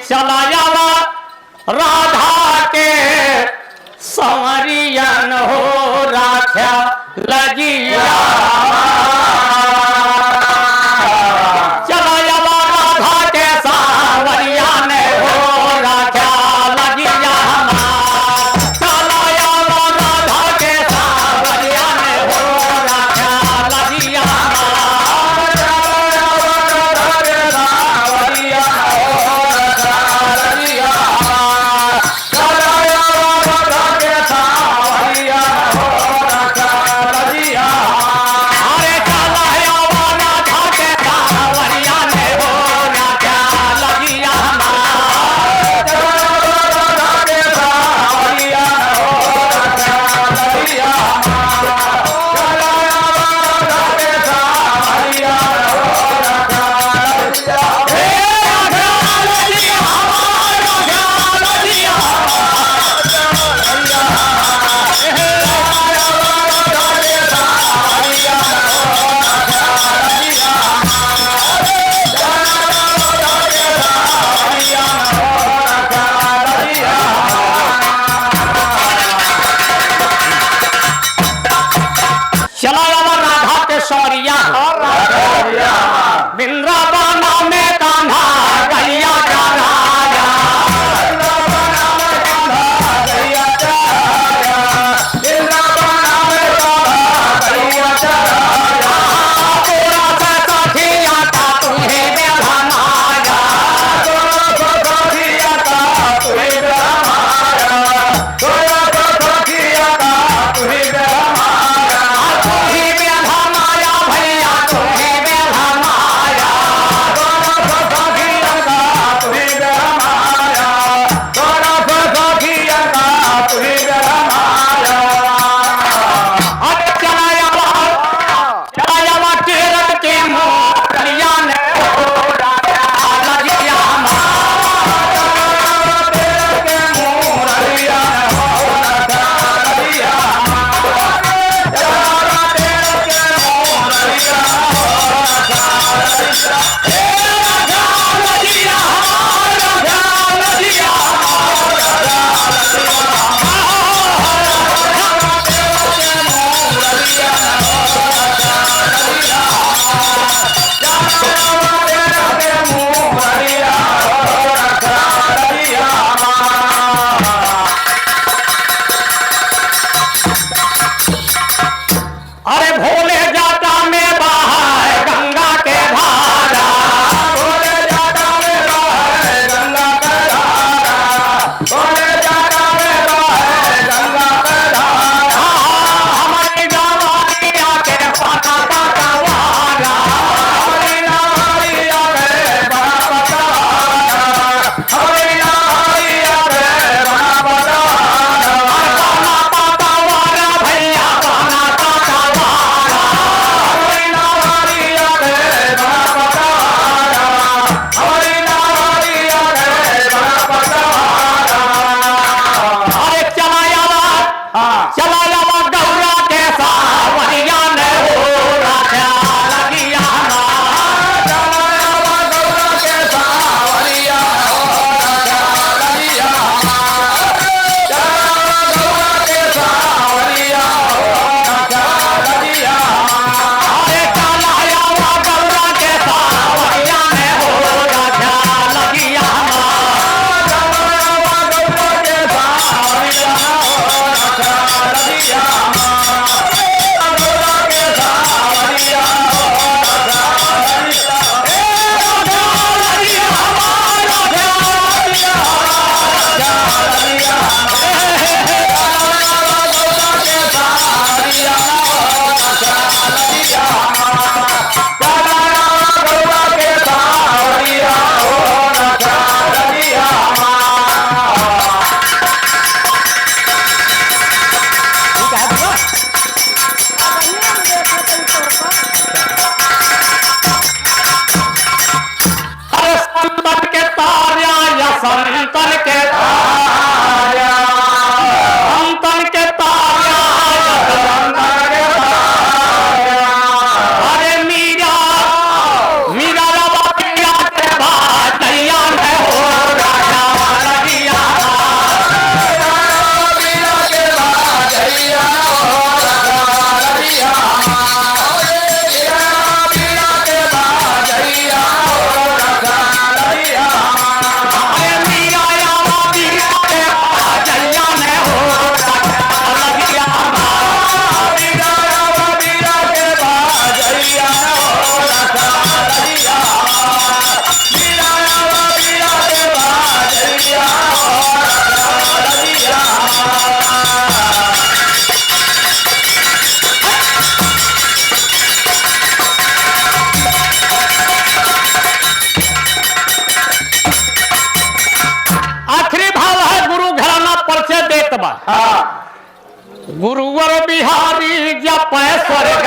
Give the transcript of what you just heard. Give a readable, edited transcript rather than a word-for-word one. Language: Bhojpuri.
चला जावा राधा के संवरियन हो राख्या लगिया चला जावा राधा के संवरियन हो राख्या लगिया चला जावा राधा के संवरियन हो राख्या लगिया वृंदावन में कान्हा गैया का राजा पूरा सखिया का तुम्हें बेधनाया भैया तुम्हें बेधनाया अरे भोले जाता में बाहर गंगा के धारा भोले जाता में बाहर गंगा के धारा भोले जाता में बाहर गंगा के धारा हमारी नवारिया के पाता पाता वारा हमारी नवारिया के बड़ा पता हमारी नवारिया के बड़ा पता पाना पाता वारा भैया पाना पाता चला जावा गौरा के सावरिया ने हो राख्या लगिया चला जावा गौरा के सावरिया हो राख्या लगिया चला गौरा के सावरिया हो राख्या लगिया अरे चला जावा गौरा के सावरिया ने हो राख्या लगिया चला जावा गौरा के सावरिया हो संतन के तारा संतन के तारा संतन के तारा अरे मीरा मीरा रवा पिया के बात नैया में हो रहा गुरुवर बिहारी जप स्वर्ग